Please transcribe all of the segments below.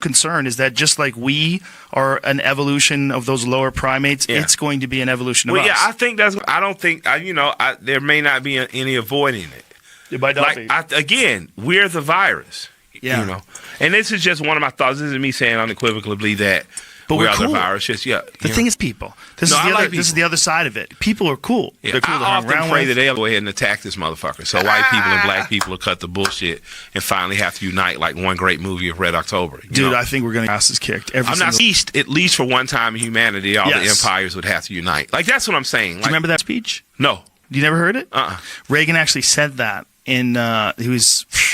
concern is that just like we are an evolution of those lower primates, it's going to be an evolution of us. Yeah, I think that's. I don't think. There may not be any avoiding it. It might not be. Again, we're the virus. Yeah. You know, and this is just one of my thoughts. This is me saying unequivocally that. But we're cool. the virus. Just, the thing is people. This is the other side of it. People are cool. Yeah, They're cool. I often pray that they'll go ahead and attack this motherfucker. So white people and black people will cut the bullshit and finally have to unite like one great movie of Red October. Dude, I think we're going to get asses kicked. At least for one time in humanity, all the empires would have to unite. Like, that's what I'm saying. Like, do you remember that speech? No. You never heard it? Reagan actually said that.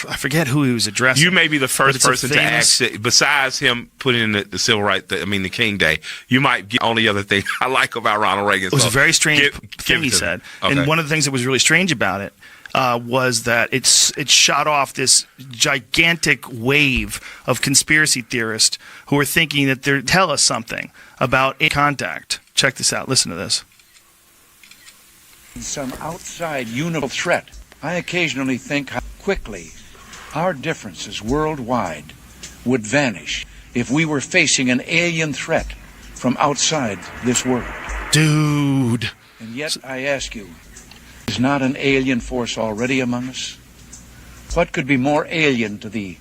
I forget who he was addressing. You may be the first person to actually, besides him putting in the civil rights, the King Day, you might get the only other thing I like about Ronald Reagan. It was a very strange thing he said. Okay. And one of the things that was really strange about it was that it shot off this gigantic wave of conspiracy theorists who were thinking that they tell us something about contact. Check this out. Listen to this. Some outside universal threat. I occasionally think how quickly our differences worldwide would vanish if we were facing an alien threat from outside this world. Dude. And yet I ask you, is not an alien force already among us? What could be more alien to the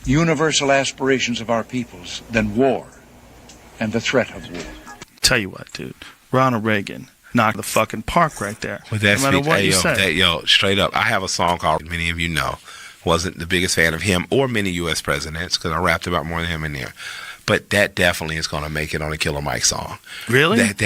universal aspirations of our peoples than war and the threat of war? Tell you what, dude. Ronald Reagan knocked the fucking park right there. With that speech, straight up, I have a song called, many of you know, wasn't the biggest fan of him or many U.S. presidents because I rapped about more than him in there. But that definitely is going to make it on a Killer Mike song. Really? I have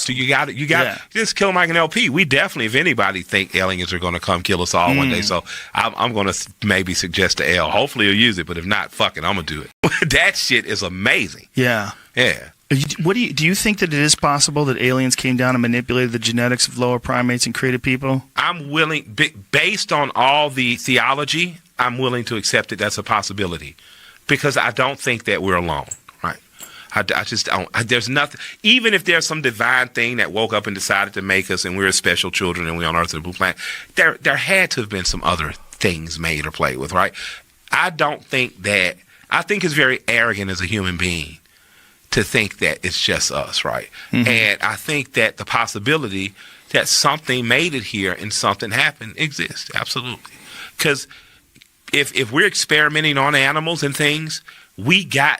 to. You got it. Just Killer Mike and LP. We definitely, if anybody think aliens are going to come kill us all one day, so I'm going to maybe suggest to L. Hopefully he'll use it, but if not, fuck it, I'm going to do it. That shit is amazing. Yeah. Yeah. Do you think that it is possible that aliens came down and manipulated the genetics of lower primates and created people? I'm willing, based on all the theology, I'm willing to accept it. That's a possibility, because I don't think that we're alone. Right? I just don't. There's nothing. Even if there's some divine thing that woke up and decided to make us, and we're special children, and we're on Earth, the blue planet, there had to have been some other things made or played with. Right? I don't think that. I think it's very arrogant as a human being to think that it's just us, right? Mm-hmm. And I think that the possibility that something made it here and something happened exists, absolutely. Because if we're experimenting on animals and things, my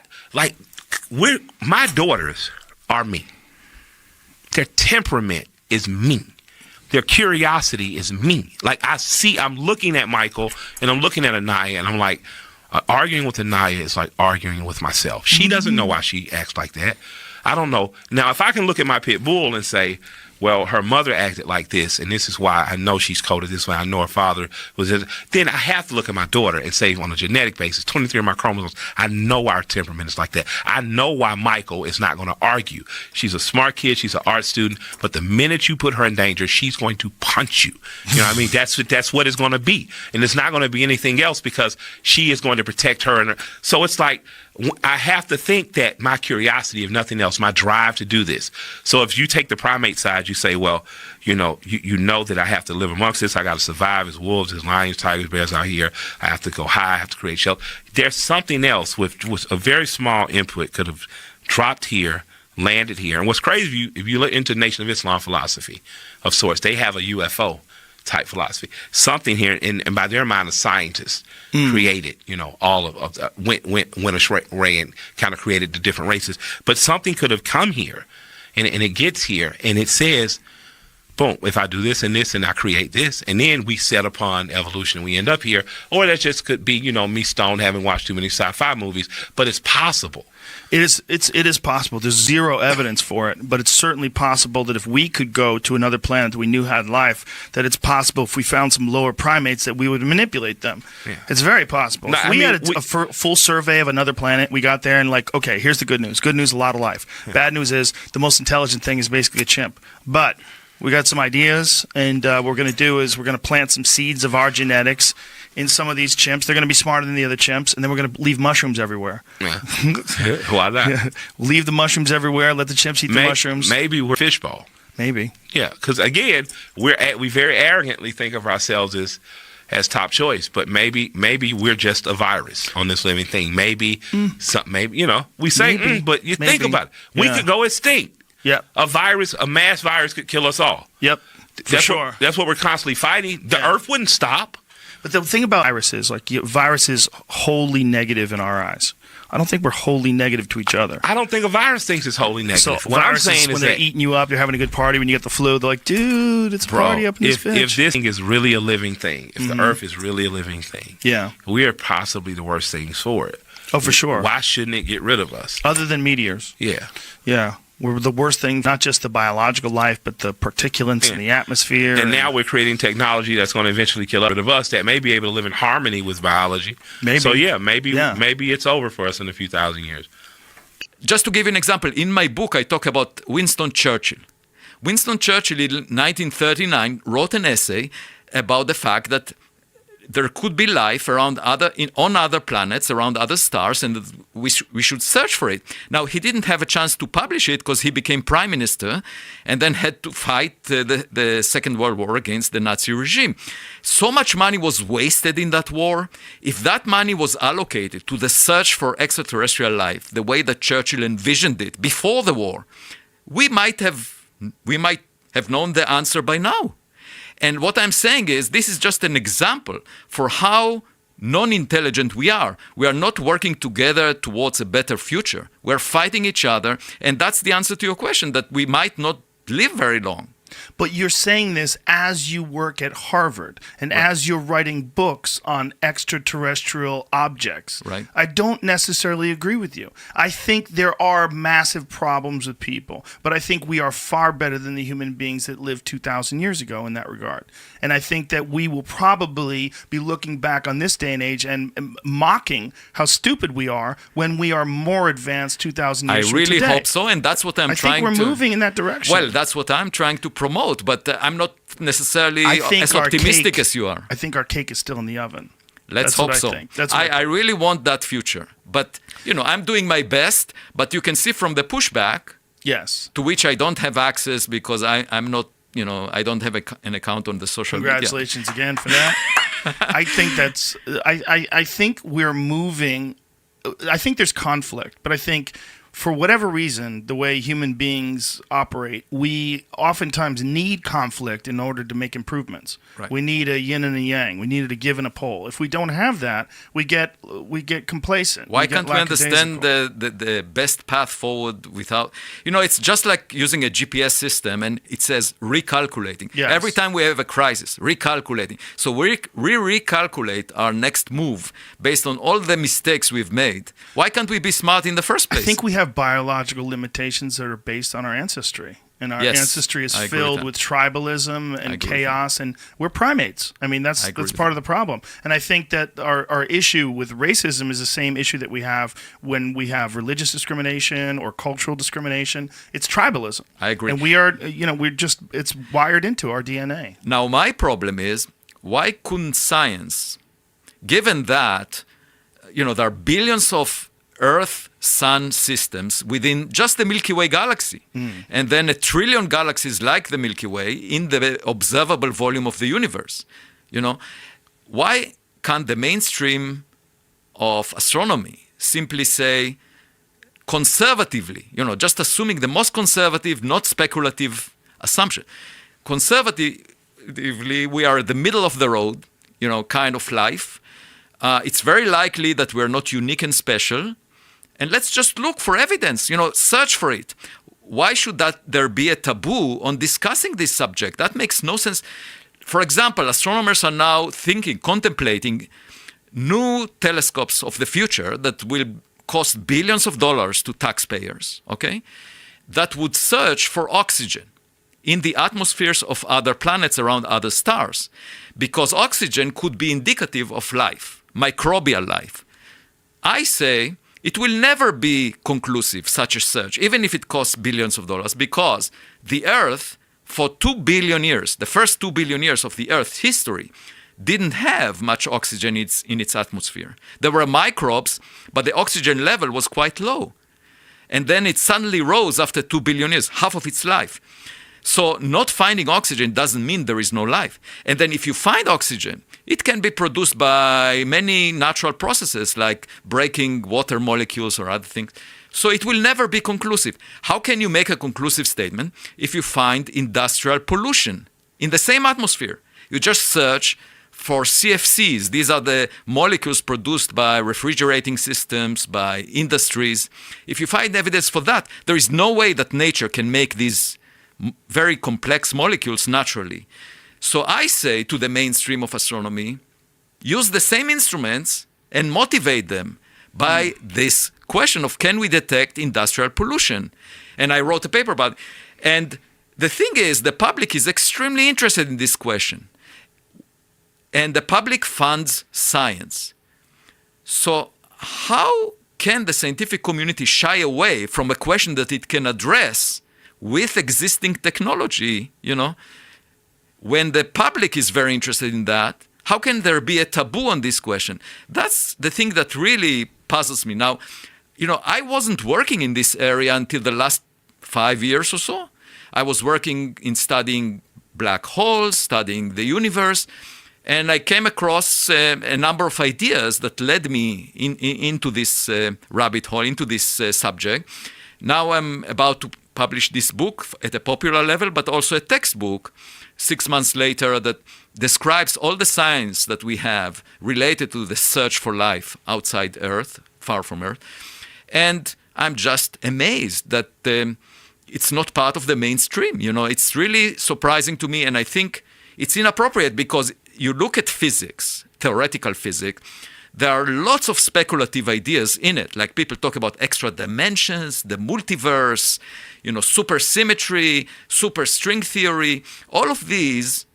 daughters are me. Their temperament is me. Their curiosity is me. Like, I'm looking at Michael and I'm looking at Anaya and I'm like, arguing with Anaya is like arguing with myself. She doesn't know why she acts like that. I don't know. Now, if I can look at my pit bull and say, well, her mother acted like this, and this is why I know she's coded this way, I know her father was this, then I have to look at my daughter and say, on a genetic basis, 23 of my chromosomes, I know our temperament is like that. I know why Michael is not going to argue. She's a smart kid, she's an art student, but the minute you put her in danger, she's going to punch you. You know what I mean? That's what it's going to be. And it's not going to be anything else, because she is going to protect her. So it's like, I have to think that my curiosity, if nothing else, my drive to do this. So if you take the primate side, you say, well, you know that I have to live amongst this. I got to survive as wolves, as lions, tigers, bears out here. I have to go high. I have to create shelter. There's something else with a very small input could have dropped here, landed here. And what's crazy, if you look into Nation of Islam philosophy of sorts, they have a UFO type philosophy. Something here, and by their mind, a scientist created, all of went astray and kind of created the different races. But something could have come here, and it gets here, and it says, boom, if I do this and this, and I create this, and then we set upon evolution, and we end up here. Or that just could be, me stoned, having watched too many sci-fi movies, but it's possible. It is possible. There's zero evidence for it, but it's certainly possible that if we could go to another planet that we knew had life, that it's possible if we found some lower primates that we would manipulate them. Yeah. It's very possible. If we had a full survey of another planet, we got there and okay, here's the good news. Good news, a lot of life. Yeah. Bad news is the most intelligent thing is basically a chimp. But we got some ideas, and what we're going to do is we're going to plant some seeds of our genetics in some of these chimps. They're going to be smarter than the other chimps, and then we're going to leave mushrooms everywhere. Yeah. Why not? Yeah. Leave the mushrooms everywhere. Let the chimps eat the mushrooms. Maybe we're fishbowl. Maybe. Yeah, because again, we very arrogantly think of ourselves as, as top choice. But maybe we're just a virus on this living thing. Maybe we say, but you think about it. We could go extinct. Yep. A mass virus could kill us all. Yep. That's what we're constantly fighting. The Earth wouldn't stop. But the thing about viruses, virus is wholly negative in our eyes. I don't think we're wholly negative to each other. I don't think a virus thinks it's wholly negative. So what I'm saying when is they're that eating you up, you're having a good party. When you get the flu, they're like, dude, it's a party up in this bitch. If this thing is really a living thing, if the Earth is really a living thing, we are possibly the worst things for it. Oh, for sure. Why shouldn't it get rid of us? Other than meteors. Yeah. Yeah. We're the worst thing, not just the biological life, but the particulates in the atmosphere. And now we're creating technology that's going to eventually kill us that may be able to live in harmony with biology. Maybe. So, maybe it's over for us in a few thousand years. Just to give you an example, in my book, I talk about Winston Churchill. Winston Churchill in 1939 wrote an essay about the fact that there could be life on other planets, around other stars, and we should search for it. Now, he didn't have a chance to publish it because he became prime minister and then had to fight the Second World War against the Nazi regime. So much money was wasted in that war. If that money was allocated to the search for extraterrestrial life, the way that Churchill envisioned it before the war, we might have known the answer by now. And what I'm saying is this is just an example for how non-intelligent we are. We are not working together towards a better future. We're fighting each other. And that's the answer to your question, that we might not live very long. But you're saying this as you work at Harvard and as you're writing books on extraterrestrial objects. Right. I don't necessarily agree with you. I think there are massive problems with people, but I think we are far better than the human beings that lived 2,000 years ago in that regard. And I think that we will probably be looking back on this day and age and mocking how stupid we are when we are more advanced 2,000 years from today. I really hope so, and that's what I'm trying to... I think we're moving in that direction. Well, that's what I'm trying to promote, but I'm not necessarily as optimistic as you are. I think our cake is still in the oven. Let's hope so. I really want that future. But, I'm doing my best, but you can see from the pushback, yes, to which I don't have access because I'm not, I don't have an account on the social media. Congratulations again for that. I think I think we're moving. I think there's conflict, but I think for whatever reason, the way human beings operate, we oftentimes need conflict in order to make improvements. Right. We need a yin and a yang. We need a give and a pull. If we don't have that, we get complacent. Why can't we understand the best path forward without... it's just like using a GPS system and it says recalculating. Yes. Every time we have a crisis, recalculating. So we recalculate our next move based on all the mistakes we've made. Why can't we be smart in the first place? I think we have biological limitations that are based on our ancestry. And our ancestry is filled with tribalism and chaos, and we're primates. I mean, that's part of the problem. And I think that our issue with racism is the same issue that we have when we have religious discrimination or cultural discrimination. It's tribalism. I agree. And we are, it's wired into our DNA. Now, my problem is, why couldn't science, given that, there are billions of Earth-Sun systems within just the Milky Way galaxy, and then 1 trillion galaxies like the Milky Way in the observable volume of the universe. Why can't the mainstream of astronomy simply say, conservatively, just assuming the most conservative, not speculative assumption. Conservatively, we are at the middle of the road, kind of life. It's very likely that we're not unique and special. And let's just look for evidence, search for it. Why should there be a taboo on discussing this subject? That makes no sense. For example, astronomers are now contemplating new telescopes of the future that will cost billions of dollars to taxpayers, okay? That would search for oxygen in the atmospheres of other planets around other stars, because oxygen could be indicative of life, microbial life. I say it will never be conclusive, such a search, even if it costs billions of dollars, because the Earth, for 2 billion years, the first 2 billion years of the Earth's history, didn't have much oxygen in its atmosphere. There were microbes, but the oxygen level was quite low. And then it suddenly rose after 2 billion years, half of its life. So not finding oxygen doesn't mean there is no life. And then if you find oxygen, it can be produced by many natural processes like breaking water molecules or other things. So it will never be conclusive. How can you make a conclusive statement if you find industrial pollution in the same atmosphere? You just search for CFCs. These are the molecules produced by refrigerating systems, by industries. If you find evidence for that, there is no way that nature can make these very complex molecules naturally. So I say to the mainstream of astronomy, use the same instruments and motivate them by this question of can we detect industrial pollution? And I wrote a paper about it. And the thing is, the public is extremely interested in this question. And the public funds science. So how can the scientific community shy away from a question that it can address with existing technology, when the public is very interested in that? How can there be a taboo on this question? That's the thing that really puzzles me. Now, I wasn't working in this area until the last 5 years or so. I was working in studying black holes, studying the universe, and I came across a number of ideas that led me into this rabbit hole, into this subject. Now I'm about to publish this book at a popular level, but also a textbook 6 months later that describes all the science that we have related to the search for life outside Earth, far from Earth. And I'm just amazed that it's not part of the mainstream. It's really surprising to me, and I think it's inappropriate because you look at physics, theoretical physics, there are lots of speculative ideas in it. Like people talk about extra dimensions, the multiverse, supersymmetry, superstring theory. All of these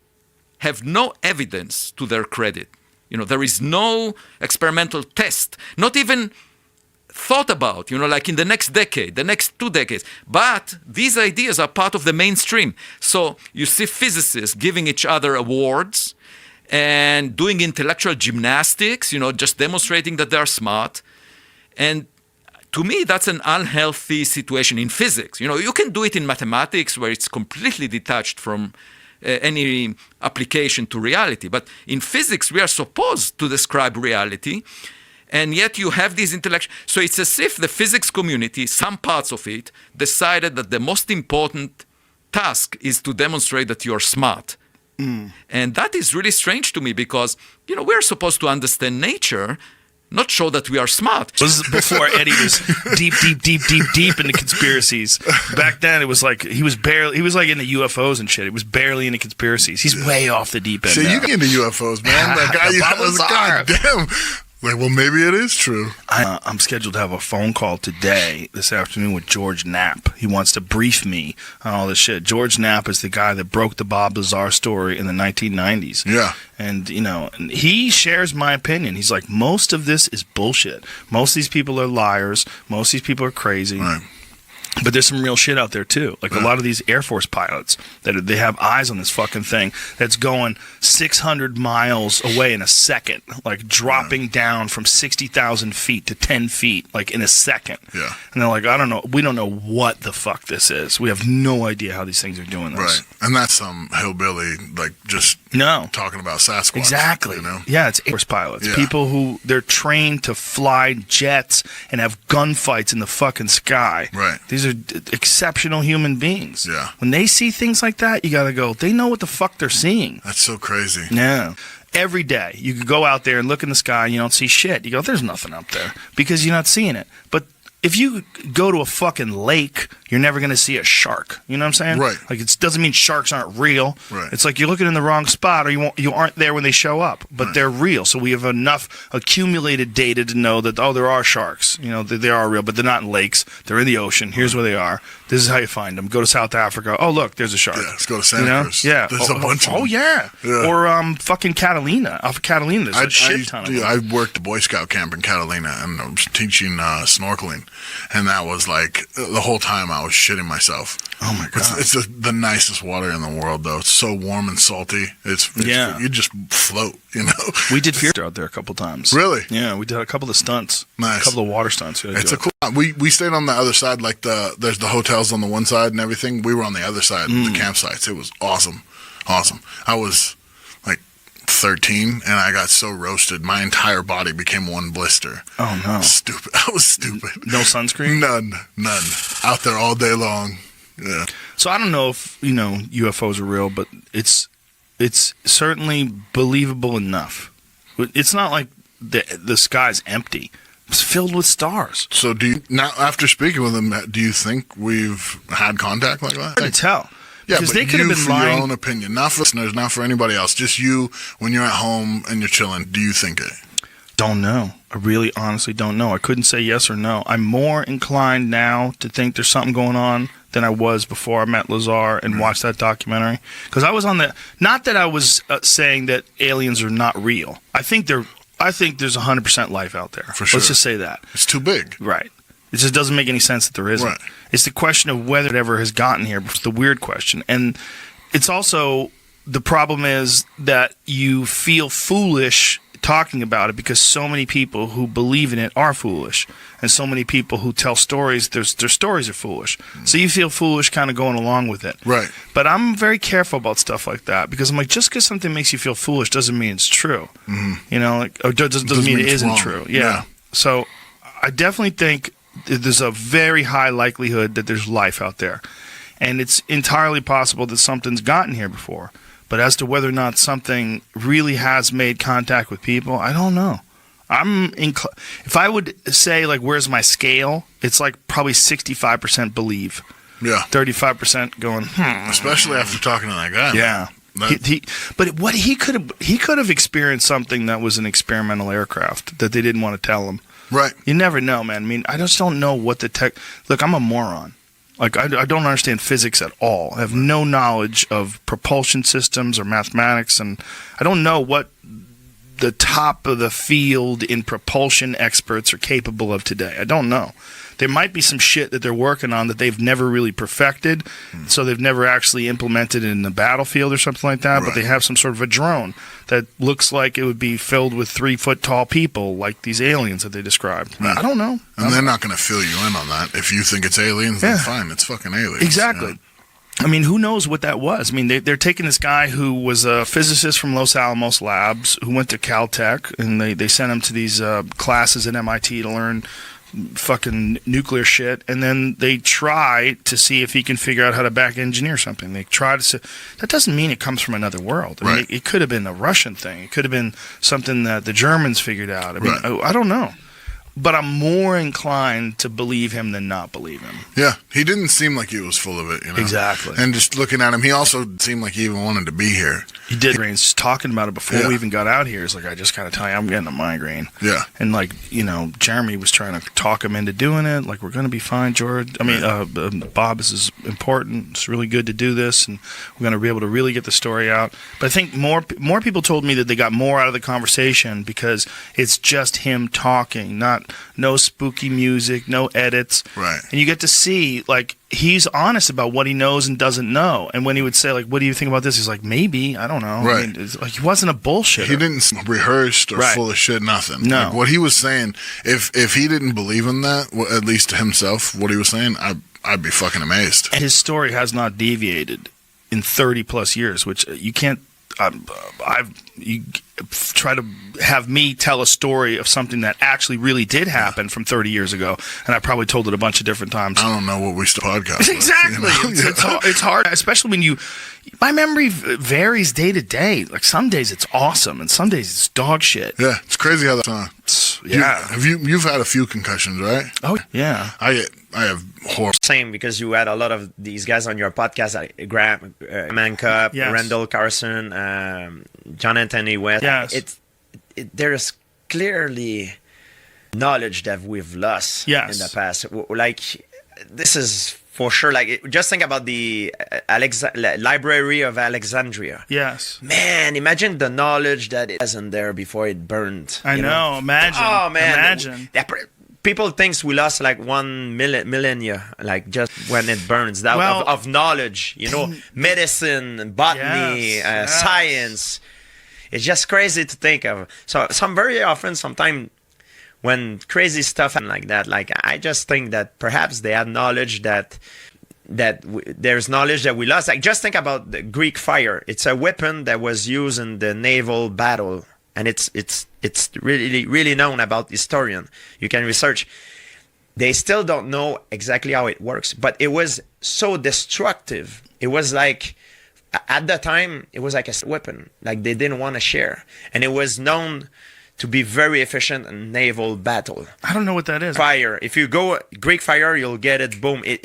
have no evidence to their credit. There is no experimental test, not even thought about, like in the next decade, the next 2 decades. But these ideas are part of the mainstream. So you see physicists giving each other awards and doing intellectual gymnastics, just demonstrating that they are smart. And to me, that's an unhealthy situation in physics. You can do it in mathematics where it's completely detached from any application to reality. But in physics, we are supposed to describe reality. And yet you have these intellectual... So it's as if the physics community, some parts of it, decided that the most important task is to demonstrate that you're smart. And that is really strange to me because, we're supposed to understand nature, not show that we are smart. This is before Eddie was deep into conspiracies. Back then, it was like he was like into UFOs and shit. It was barely into conspiracies. He's way off the deep end. So you get into UFOs, man. That guy, Bob Lazar. goddamn. Like, well, maybe it is true. I'm scheduled to have a phone call this afternoon with George Knapp. He wants to brief me on all this shit. George Knapp is the guy that broke the Bob Lazar story in the 1990s. Yeah. And, he shares my opinion. He's like, most of this is bullshit. Most of these people are liars. Most of these people are crazy. Right. But there's some real shit out there, too. Like a lot of these Air Force pilots, they have eyes on this fucking thing that's going 600 miles away in a second, like dropping down from 60,000 feet to 10 feet, like in a second. Yeah. And they're like, we don't know what the fuck this is. We have no idea how these things are doing this. Right. And that's some hillbilly, like, just talking about Sasquatch. Exactly. Yeah, it's Air Force pilots. Yeah. People who, they're trained to fly jets and have gunfights in the fucking sky. Right. These are exceptional human beings. Yeah. When they see things like that, you got to go, they know what the fuck they're seeing. That's so crazy. Yeah. Every day, you could go out there and look in the sky and you don't see shit. You go, there's nothing up there because you're not seeing it. But if you go to a fucking lake, you're never going to see a shark. You know what I'm saying? Right. Like, it doesn't mean sharks aren't real. Right. It's like you're looking in the wrong spot or you aren't there when they show up. But Right. they're real. So we have enough accumulated data to know that, there are sharks. They are real, but they're not in lakes. They're in the ocean. Here's where they are. This is how you find them. Go to South Africa. Oh, look, there's a shark. Yeah, let's go to Santa Cruz. Yeah. There's a bunch of them. Oh, yeah. Or fucking Catalina. Off of Catalina, there's a shit ton of them. I worked a Boy Scout camp in Catalina, and I was teaching snorkeling. and that was like the whole time I was shitting myself. Oh my god! It's the nicest water in the world, though. It's so warm and salty. It's you just float, you know. We did fear out there a couple times. Really? Yeah, we did a couple of stunts. Nice. A couple of water stunts. It's a cool. We stayed on the other side, like there's the hotels on the one side and everything. We were on the other side, the campsites. It was awesome. I was like 13 and I got so roasted, my entire body became one blister. Oh no! Stupid. I was stupid. No sunscreen. None. Out there all day long. Yeah. So I don't know if UFOs are real, but it's certainly believable enough. It's not like the sky's empty. It's filled with stars. So now after speaking with them, do you think we've had contact like that? Hard to tell. Yeah, because but they could have been for lying. your own opinion, not for listeners, not for anybody else. Just you, when you're at home and you're chilling, do you think it? Don't know. I really honestly don't know. I couldn't say yes or no. I'm more inclined now to think there's something going on than I was before I met Lazar and watched that documentary. Because I was on the... Not that I was saying that aliens are not real. I think there's 100% life out there. For sure. Let's just say that. It's too big. Right. It just doesn't make any sense that there isn't. Right. It's the question of whether it ever has gotten here. It's the weird question. And it's also... The problem is that you feel foolish talking about it because so many people who believe in it are foolish, and so many people who tell stories, their stories are foolish. So you feel foolish kind of going along with it. Right. But I'm very careful about stuff like that because I'm like, just because something makes you feel foolish doesn't mean it's true. You know, like, or doesn't mean it isn't wrong. true. Yeah. So I definitely think there's a very high likelihood that there's life out there, and it's entirely possible that something's gotten here before. But as to whether or not something really has made contact with people, I don't know. If I would say, like, where's my scale, it's like probably 65% believe. Yeah. 35% going, Especially after talking to that guy. Yeah. But what he could have experienced something that was an experimental aircraft that they didn't want to tell him. Right. You never know, man. I mean, I just don't know what the tech... Look, I'm a moron. Like, I don't understand physics at all. I have no knowledge of propulsion systems or mathematics, and I don't know what the top of the field in propulsion experts are capable of today. I don't know. There might be some shit that they're working on that they've never really perfected, so they've never actually implemented it in the battlefield or something like that, but they have some sort of a drone that looks like it would be filled with 3-foot-tall people, like these aliens that they described. I don't know. And they're not going to fill you in on that. If you think it's aliens, then fine, it's fucking aliens. Exactly. Yeah. I mean, who knows what that was? I mean, they're taking this guy who was a physicist from Los Alamos Labs who went to Caltech, and they sent him to these classes at MIT to learn fucking nuclear shit, and then they try to see if he can figure out how to back engineer something. They try to say, that doesn't mean it comes from another world. I mean, it could have been a Russian thing. It could have been something that the Germans figured out. I mean, I don't know. But I'm more inclined to believe him than not believe him. Yeah, he didn't seem like he was full of it, you know? Exactly. And just looking at him, he also seemed like he even wanted to be here. He did. He's talking about it before we even got out here. It's like, I just got to tell you, I'm getting a migraine. Yeah. And, like, you know, Jeremy was trying to talk him into doing it. Like, we're going to be fine, George. I mean, Bob, this is important. It's really good to do this, and we're going to be able to really get the story out. But I think more people told me that they got more out of the conversation because it's just him talking, no spooky music, no edits. Right. And you get to see, like, he's honest about what he knows and doesn't know. And when he would say, like, what do you think about this? He's like, maybe, I don't know. Right. I mean, it's like, he wasn't a bullshitter. He didn't rehearsed or full of shit, nothing. No. Like, what he was saying, if he didn't believe in that, at least to himself, what he was saying, I'd be fucking amazed. And his story has not deviated in 30 plus years, which you can't. You try to have me tell a story of something that actually really did happen from 30 years ago, and I probably told it a bunch of different times. I don't know what we still podcast. Exactly. With, you know? It's hard, especially when my memory varies day to day. Like, some days it's awesome, and some days it's dog shit. Yeah, it's crazy how that's Yeah. You've had a few concussions, right? Oh, yeah. I have horrible. Same, because you had a lot of these guys on your podcast, like Graham Mancup, Randall Carson, John Anthony West. Yes. There's clearly knowledge that we've lost in the past. Like, this is for sure. Like, just think about the Library of Alexandria. Yes. Man, imagine the knowledge that it wasn't there before it burned. I know. Imagine. Oh, man. Imagine. people thinks we lost like 1 millennia, like just when it burns that of knowledge, medicine, botany, science. It's just crazy to think of. So very often, sometimes when crazy stuff happens like that, like I just think that perhaps they had knowledge that there's knowledge that we lost. Like just think about the Greek fire. It's a weapon that was used in the naval battle, and it's really known about historian. You can research. They still don't know exactly how it works, but it was so destructive. It was like, at the time, it was like a weapon. Like they didn't want to share, and it was known to be very efficient in naval battle. I don't know what that is. Fire. If you go Greek fire, you'll get it. Boom. It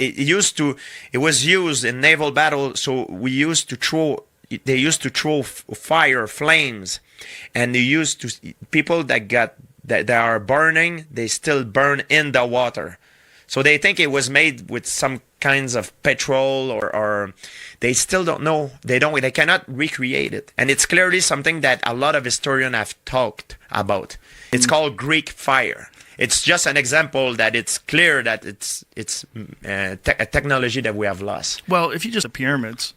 was used in naval battle. So they used to throw fire, flames, and they used to people that are burning. They still burn in the water. So they think it was made with some kinds of petrol or they still don't know. They cannot recreate it. And it's clearly something that a lot of historians have talked about. It's called Greek fire. It's just an example that it's clear that it's a technology that we have lost. Well, if you just the pyramids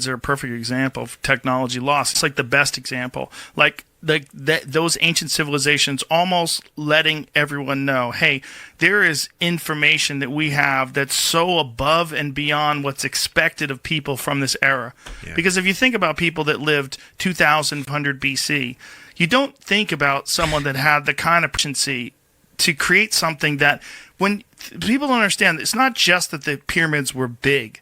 are a perfect example of technology lost. It's like the best example. Like those ancient civilizations almost letting everyone know, hey, there is information that we have that's so above and beyond what's expected of people from this era. Yeah. Because if you think about people that lived 2100 BC, you don't think about someone that had the kind of proficiency to create something that, when people don't understand, it's not just that the pyramids were big,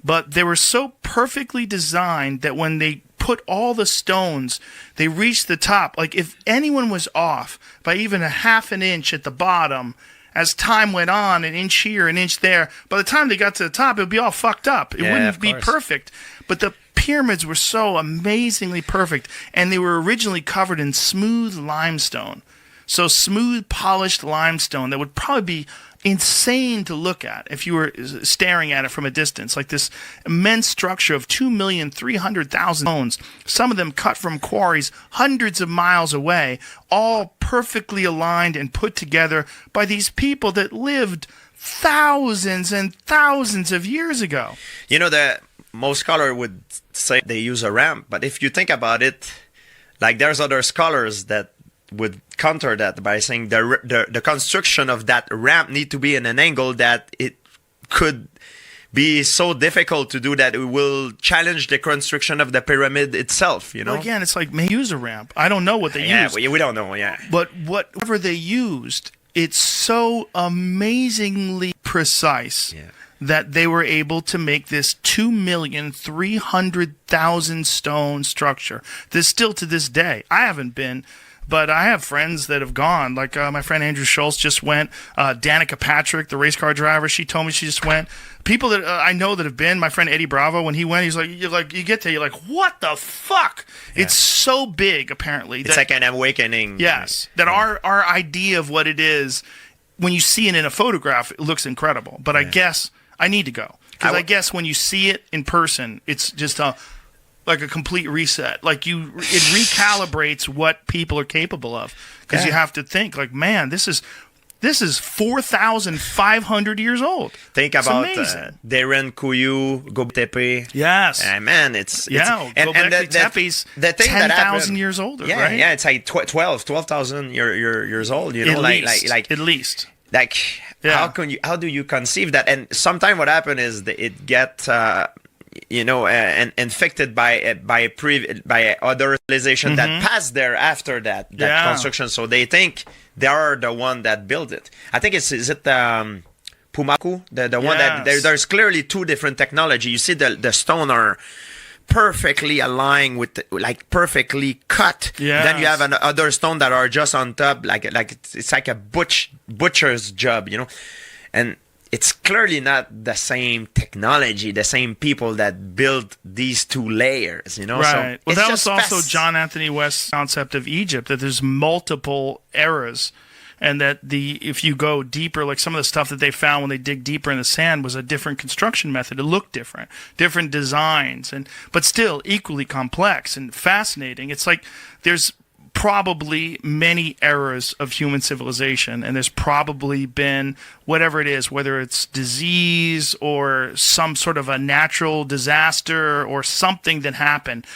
but they were so perfectly designed that when they put all the stones, they reached the top. Like if anyone was off by even a half an inch at the bottom, as time went on, an inch here, an inch there, by the time they got to the top, it would be all fucked up. It wouldn't be perfect. But the pyramids were so amazingly perfect, and they were originally covered in smooth limestone. So smooth, polished limestone that would probably be insane to look at if you were staring at it from a distance. Like this immense structure of 2,300,000 stones, some of them cut from quarries hundreds of miles away, all perfectly aligned and put together by these people that lived thousands and thousands of years ago. The most scholars would say they use a ramp, but if you think about it, like there's other scholars that would counter that by saying the construction of that ramp need to be in an angle that it could be so difficult to do that it will challenge the construction of the pyramid itself. Well, again, it's like may use a ramp. I don't know what they used. We don't know. Yeah, but whatever they used, it's so amazingly precise. Yeah. That they were able to make this 2,300,000 stone structure. This still to this day. I haven't been, but I have friends that have gone. Like my friend Andrew Schultz just went. Danica Patrick, the race car driver, she told me she just went. People that I know that have been. My friend Eddie Bravo, when he went, he's like, you get there, you're like, what the fuck? Yeah. It's so big. Apparently, it's like an awakening. Yes, that our idea of what it is, when you see it in a photograph, it looks incredible. But I guess I need to go, because I guess when you see it in person, it's just like a complete reset. Like it recalibrates what people are capable of, because you have to think like, man, this is 4,500 years old. Think about Darren Kuyu, Gobekli Tepe. Yes, man, it's Gobekli Tepe's 10,000 years older. Yeah, right? Yeah, it's like 12,000 years old. You know, like at least. Like, how do you conceive that? And sometimes what happens is that it gets infected by other civilization that passed there after that construction. So they think they are the one that built it. I think is it Pumaku, the one that there's clearly two different technology. You see the stone are perfectly aligned with perfectly cut. Yes. Then you have other stone that are just on top, like it's like a butcher's job, and it's clearly not the same technology, the same people that built these two layers, Right. So well, that was also John Anthony West's concept of Egypt, that there's multiple eras. And that if you go deeper, like some of the stuff that they found when they dig deeper in the sand was a different construction method. It looked different designs, but still equally complex and fascinating. It's like there's probably many eras of human civilization, and there's probably been whatever it is, whether it's disease or some sort of a natural disaster or something that happened.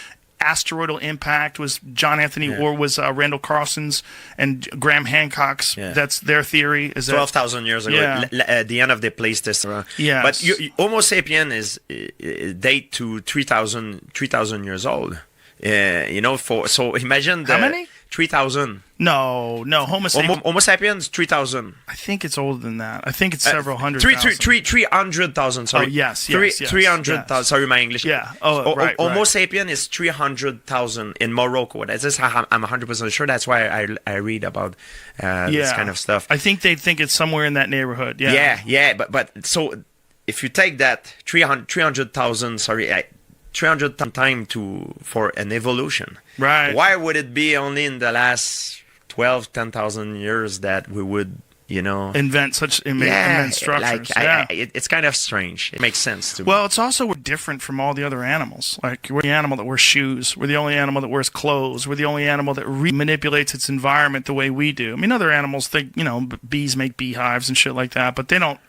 Asteroidal impact was John Anthony or was Randall Carlson's and Graham Hancock's. Yeah. That's their theory. Is 12,000 years ago, at the end of the Pleistocene. Yeah, but Homo sapien is date to 3,000 years old. So imagine how many? 3,000. No, Homo sapiens. Homo sapiens 3,000. I think it's older than that. I think it's several hundred thousand. 300,000. Sorry. Oh, yes. 300,000. Yes. Sorry, my English. Yeah. Oh, right. Homo sapien is 300,000 in Morocco. I'm 100% sure. That's why I read about this kind of stuff. I think they think it's somewhere in that neighborhood. Yeah. Yeah. But so if you take that 300,000. Sorry. 300 time for an evolution. Right. Why would it be only in the last 10,000 years that we would, invent such immense structures? It's kind of strange. It makes sense to me. Well, it's also we're different from all the other animals. Like, we're the animal that wears shoes. We're the only animal that wears clothes. We're the only animal that manipulates its environment the way we do. I mean, other animals think, bees make beehives and shit like that, but they don't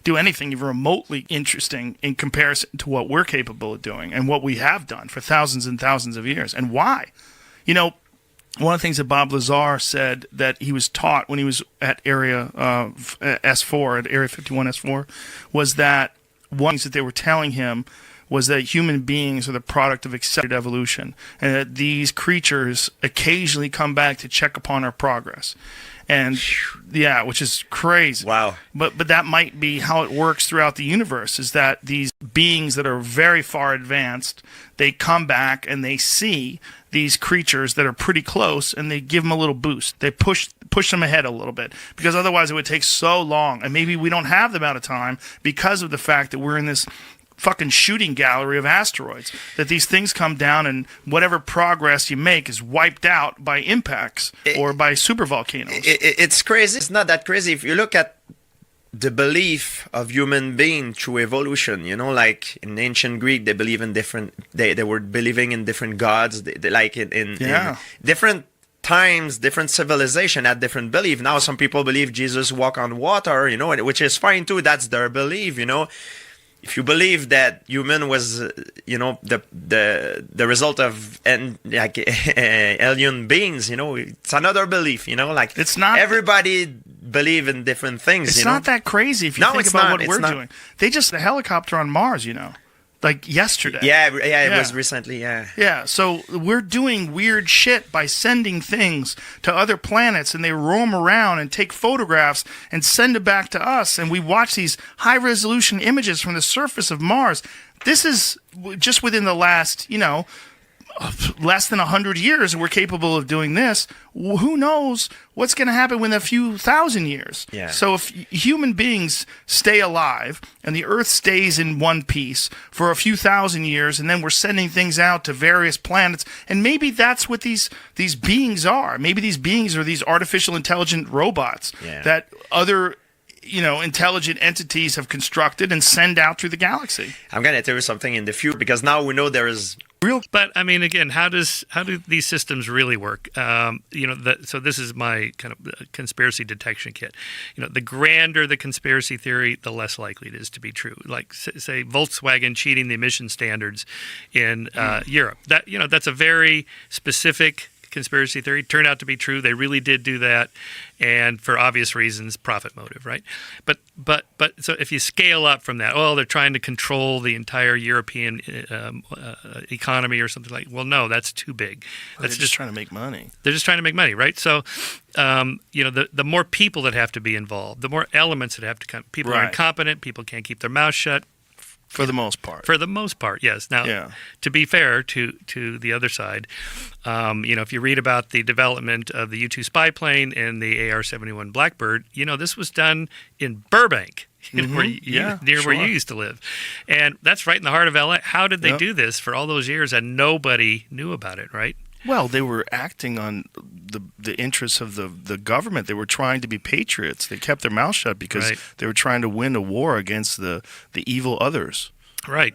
do anything even remotely interesting in comparison to what we're capable of doing and what we have done for thousands and thousands of years. And why? One of the things that Bob Lazar said that he was taught when he was at Area S4, at Area 51 S4, was that one of the things that they were telling him was that human beings are the product of accelerated evolution, and that these creatures occasionally come back to check upon our progress. And which is crazy. Wow. But that might be how it works throughout the universe, is that these beings that are very far advanced, they come back and they see these creatures that are pretty close, and they give them a little boost. They push them ahead a little bit, because otherwise it would take so long. And maybe we don't have the amount of time because of the fact that we're in this fucking shooting gallery of asteroids, that these things come down and whatever progress you make is wiped out by impacts or by supervolcanoes. It's crazy. It's not that crazy. If you look at the belief of human being through evolution, like in ancient Greek, they believe in they were believing in different gods, in different times, different civilization had different belief. Now some people believe Jesus walked on water, which is fine too. That's their belief, If you believe that human was, the result of alien beings, it's another belief, it's not. Everybody believe in different things. It's not that crazy if you think about what we're doing. They just the helicopter on Mars, like yesterday. Yeah, it was recently. Yeah. So we're doing weird shit by sending things to other planets, and they roam around and take photographs and send it back to us, and we watch these high-resolution images from the surface of Mars. This is just within the last, less than 100 years, we're capable of doing this. Who knows what's going to happen within a few thousand years? Yeah. So if human beings stay alive and the Earth stays in one piece for a few thousand years, and then we're sending things out to various planets, and maybe that's what these beings are. Maybe these beings are these artificial intelligent robots that other intelligent entities have constructed and send out through the galaxy. I'm going to tell you something in the future, because now we know there is real. But I mean, again, how do these systems really work? So this is my kind of conspiracy detection kit. The grander the conspiracy theory, the less likely it is to be true. Like say Volkswagen cheating the emission standards in Europe. That's a very specific conspiracy theory. Turned out to be true. They really did do that, and for obvious reasons, profit motive, right? But so if you scale up from that, they're trying to control the entire European economy or something like. Well, no, that's too big. That's just trying to make money. They're just trying to make money, right? So, the more people that have to be involved, the more elements that have to come. People are incompetent. People can't keep their mouth shut. For the most part. For the most part, yes. Now, to be fair to the other side, if you read about the development of the U-2 spy plane and the AR-71 Blackbird, this was done in Burbank, where you used to live. And that's right in the heart of L.A. How did they do this for all those years and nobody knew about it, right? Well, they were acting on the interests of the government. They were trying to be patriots. They kept their mouth shut because they were trying to win a war against the evil others. Right.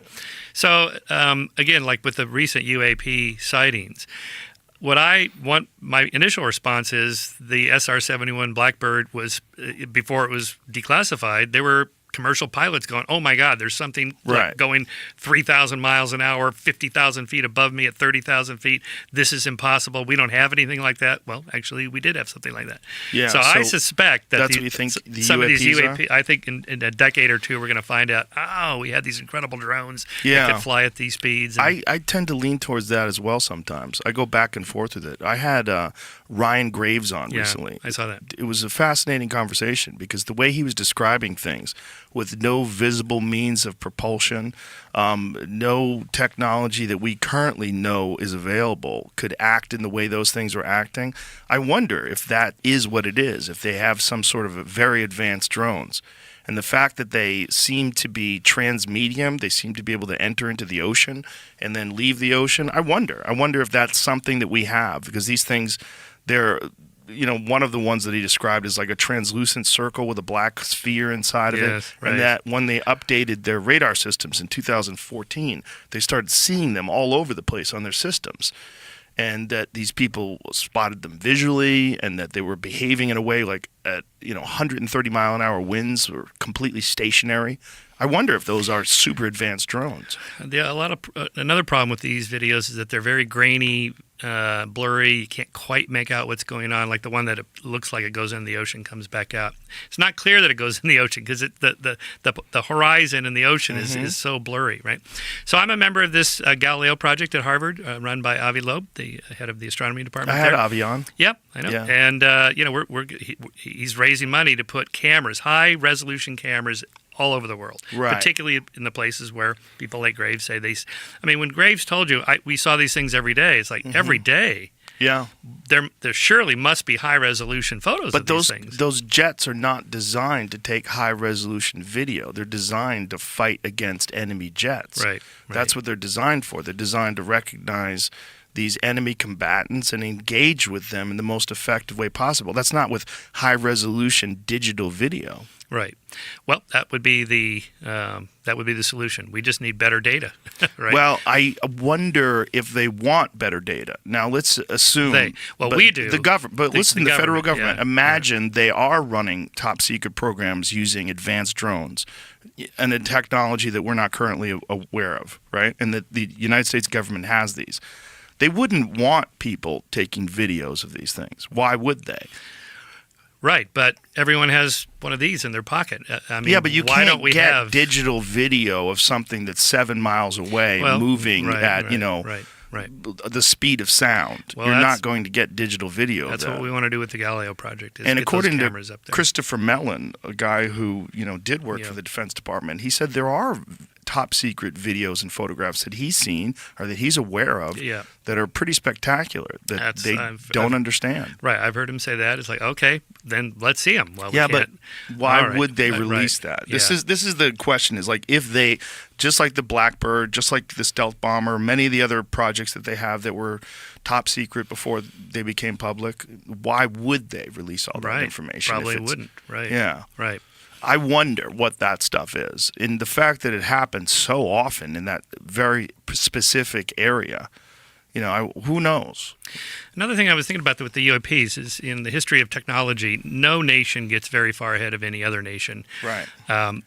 So, again, like with the recent UAP sightings, what I want, my initial response is the SR-71 Blackbird was, before it was declassified, there were commercial pilots going, oh my God, there's something going 3,000 miles an hour, 50,000 feet above me at 30,000 feet. This is impossible. We don't have anything like that. Well, actually, we did have something like that. Yeah, so I suspect that that's what you think some of these UAPs I think in a decade or two, we're going to find out, we had these incredible drones that could fly at these speeds. I tend to lean towards that as well sometimes. I go back and forth with it. I had Ryan Graves on recently. I saw that. It was a fascinating conversation because the way he was describing things with no visible means of propulsion, no technology that we currently know is available could act in the way those things were acting. I wonder if that is what it is, if they have some sort of very advanced drones. And the fact that they seem to be transmedium, they seem to be able to enter into the ocean and then leave the ocean, I wonder if that's something that we have, because these things, they're... one of the ones that he described is like a translucent circle with a black sphere inside of it. Right. And that when they updated their radar systems in 2014, they started seeing them all over the place on their systems. And that these people spotted them visually, and that they were behaving in a way like at 130 mile an hour winds were completely stationary. I wonder if those are super advanced drones. Another problem with these videos is that they're very grainy, blurry. You can't quite make out what's going on. Like the one that it looks like it goes in the ocean, comes back out. It's not clear that it goes in the ocean because the horizon in the ocean is so blurry, right? So I'm a member of this Galileo project at Harvard, run by Avi Loeb, the head of the astronomy department. I had Avi on. Yep, I know. Yeah. And he's raising money to put cameras, high resolution cameras, all over the world, particularly in the places where people like Graves say when Graves told you, we saw these things every day, it's like every day. Yeah. There surely must be high-resolution photos of these things. But those jets are not designed to take high-resolution video. They're designed to fight against enemy jets. Right. That's what they're designed for. They're designed to recognize these enemy combatants and engage with them in the most effective way possible. That's not with high-resolution digital video. Right. Well, that would be the solution. We just need better data, right? Well, I wonder if they want better data. Now, let's assume we do. The government, but listen, the federal government. Yeah, imagine they are running top secret programs using advanced drones and a technology that we're not currently aware of, right? And that the United States government has these. They wouldn't want people taking videos of these things. Why would they? Right, but everyone has one of these in their pocket. But you can't get digital video of something that's 7 miles away moving at the speed of sound. Well, you're not going to get digital video of that. That's what we want to do with the Galileo project. And according to up there. Christopher Mellon, a guy who did work for the Defense Department, he said there are top secret videos and photographs that he's seen or that he's aware of that are pretty spectacular that they don't understand. Right, I've heard him say that. It's like, okay, then let's see them. Well, but why would they release that? This is the question: is like if they, just like the Blackbird, just like the stealth bomber, many of the other projects that they have that were top secret before they became public, why would they release all that information? Probably wouldn't. Right. Yeah. Right. I wonder what that stuff is. And the fact that it happens so often in that very specific area, who knows? Another thing I was thinking about with the UAPs is in the history of technology, no nation gets very far ahead of any other nation. Right.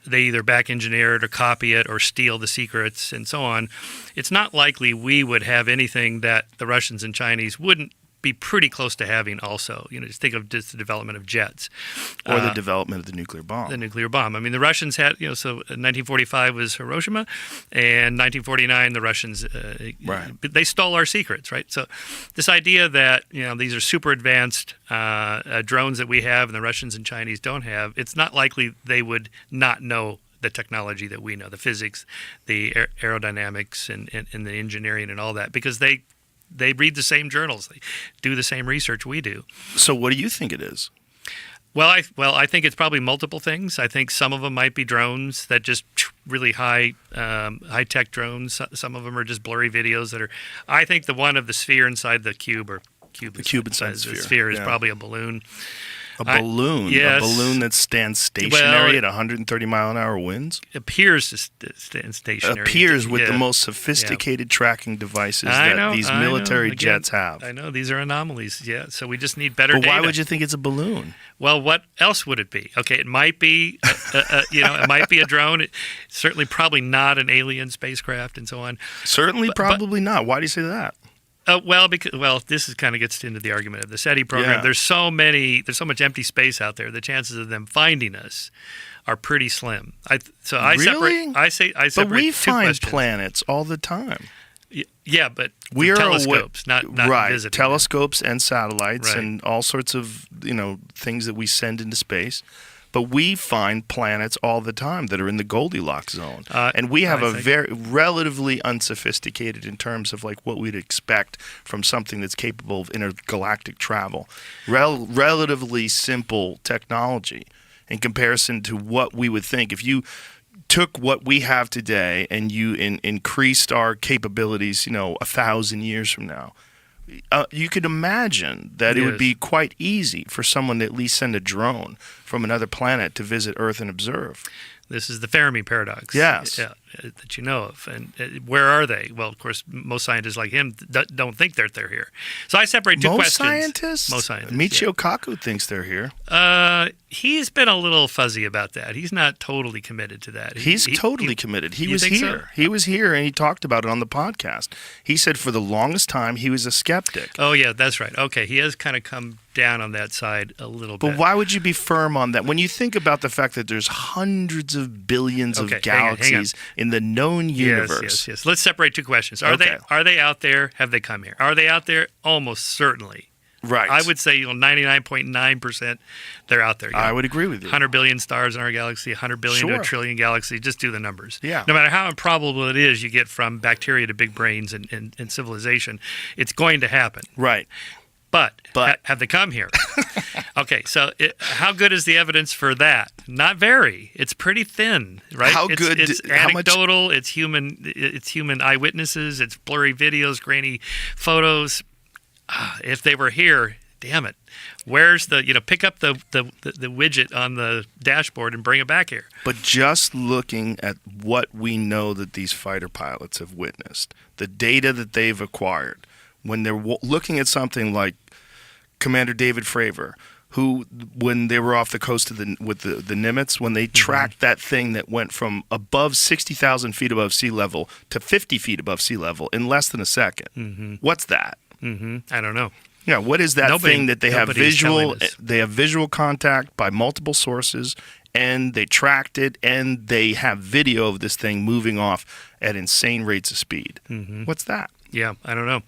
They either back engineer it or copy it or steal the secrets and so on. It's not likely we would have anything that the Russians and Chinese wouldn't be pretty close to having also. Just think of just the development of jets. Or the development of the nuclear bomb. The nuclear bomb. I mean, the Russians had, so 1945 was Hiroshima, and 1949 the Russians, they stole our secrets, right? So this idea that, these are super advanced drones that we have and the Russians and Chinese don't have, it's not likely they would not know the technology that we know, the physics, the aerodynamics, and the engineering and all that, because they read the same journals. They do the same research we do. So what do you think it is? Well, I think it's probably multiple things. I think some of them might be drones that just really high-tech drones. Some of them are just blurry videos that are... I think the one of the sphere inside the cube, or cube inside the sphere is probably a balloon. A balloon? Yes. A balloon that stands stationary at 130-mile-an-hour winds? Appears to stand stationary. Appears with the most sophisticated tracking devices that these military jets have. I know. These are anomalies. Yeah. So we just need better but data. Why would you think it's a balloon? Well, what else would it be? Okay, it might be, it might be a drone. It's certainly probably not an alien spacecraft and so on. Certainly, probably not. Why do you say that? This is kind of gets into the argument of the SETI program. Yeah. There's so much empty space out there. The chances of them finding us are pretty slim. I Really? separate. But we two find questions. planets all the time. Yeah, but We are telescopes, not right. visiting. Telescopes and satellites Right. and all sorts of things that we send into space. But we find planets all the time that are in the Goldilocks zone, and we have very relatively unsophisticated in terms of like what we'd expect from something that's capable of intergalactic travel. Relatively simple technology in comparison to what we would think if you took what we have today and you increased our capabilities, 1,000 years from now. You could imagine that it would be quite easy for someone to at least send a drone from another planet to visit Earth and observe. This is the Fermi paradox. Yes. Yeah, that you know of. And where are they? Well, of course, most scientists like him don't think they're here. So I separate two questions. Most scientists. Michio Kaku thinks they're here. He's been a little fuzzy about that. He's not totally committed to that. He's totally committed. He was think here. so? He was here, and he talked about it on the podcast. He said for the longest time he was a skeptic. Oh, yeah, that's right. Okay, he has kind of come down on that side a little bit. But why would you be firm on that? When you think about the fact that there's hundreds of billions of galaxies in the known universe. Yes. Let's separate two questions. Are they out there? Have they come here? Are they out there? Almost certainly. Right. I would say 99.9% they're out there. I would agree with you. 100 billion stars in our galaxy, 100 billion to a trillion galaxies. Just do the numbers. Yeah. No matter how improbable it is, you get from bacteria to big brains and civilization, it's going to happen. Right. But have they come here? Okay, so how good is the evidence for that? Not very. It's pretty thin, right? How good? It's anecdotal. It's human eyewitnesses. It's blurry videos, grainy photos. If they were here, damn it, where's pick up the widget on the dashboard and bring it back here. But just looking at what we know that these fighter pilots have witnessed, the data that they've acquired, when they're looking at something like Commander David Fravor, who, when they were off the coast of the Nimitz, when they tracked that thing that went from above 60,000 feet above sea level to 50 feet above sea level in less than a second. What's that? I don't know. Yeah, what is that thing that they have visual? They have visual contact by multiple sources, and they tracked it, and they have video of this thing moving off at insane rates of speed. What's that? Yeah, I don't know.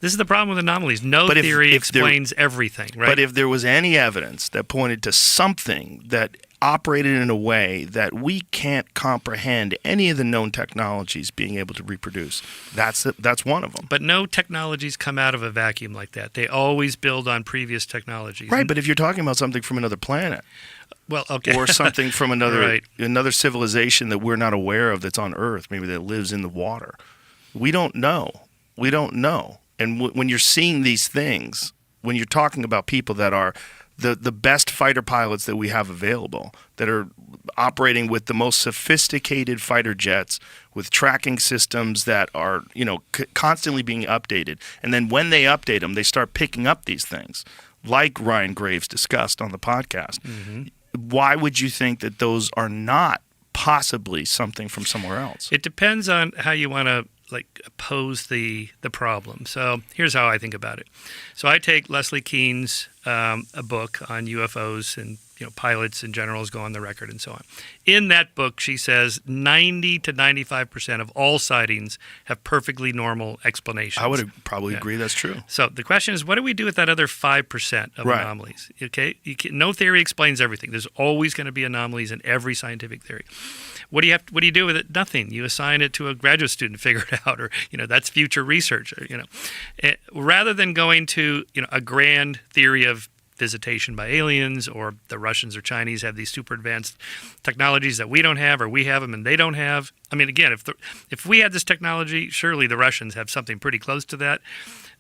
This is the problem with anomalies. No theory explains everything, right? But if there was any evidence that pointed to something that operated in a way that we can't comprehend any of the known technologies being able to reproduce, that's one of them. But no technologies come out of a vacuum like that. They always build on previous technologies. Right, but if you're talking about something from another planet, well, okay, or something from another right. civilization that we're not aware of that's on Earth, maybe that lives in the water, we don't know. We don't know. And when you're seeing these things, when you're talking about people that are the best fighter pilots that we have available, that are operating with the most sophisticated fighter jets, with tracking systems that are constantly being updated, and then when they update them, they start picking up these things, like Ryan Graves discussed on the podcast. Why would you think that those are not possibly something from somewhere else? It depends on how you want to pose the problem. So here's how I think about it. So I take Leslie Kean's a book on UFOs and pilots and generals go on the record and so on. In that book, she says 90 to 95% of all sightings have perfectly normal explanations. I would probably agree that's true. So the question is, what do we do with that other 5% of anomalies? Okay, no theory explains everything. There's always going to be anomalies in every scientific theory. What do you do with it? Nothing. You assign it to a graduate student to figure it out, or that's future research. Rather than going to a grand theory of visitation by aliens, or the Russians or Chinese have these super advanced technologies that we don't have, or we have them and they don't have. I mean, again, if we had this technology, surely the Russians have something pretty close to that.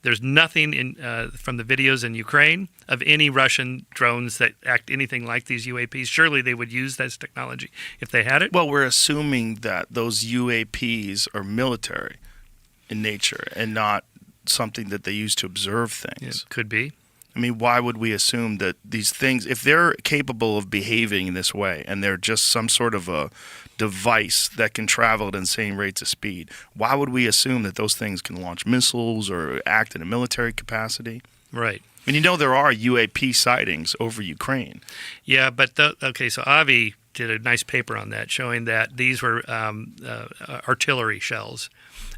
There's nothing from the videos in Ukraine of any Russian drones that act anything like these UAPs. Surely they would use this technology if they had it. Well, we're assuming that those UAPs are military in nature and not something that they use to observe things. It could be. I mean, why would we assume that these things, if they're capable of behaving in this way and they're just some sort of a device that can travel at insane rates of speed, why would we assume that those things can launch missiles or act in a military capacity? Right. And you know there are UAP sightings over Ukraine. Yeah, but so Avi did a nice paper on that, showing that these were artillery shells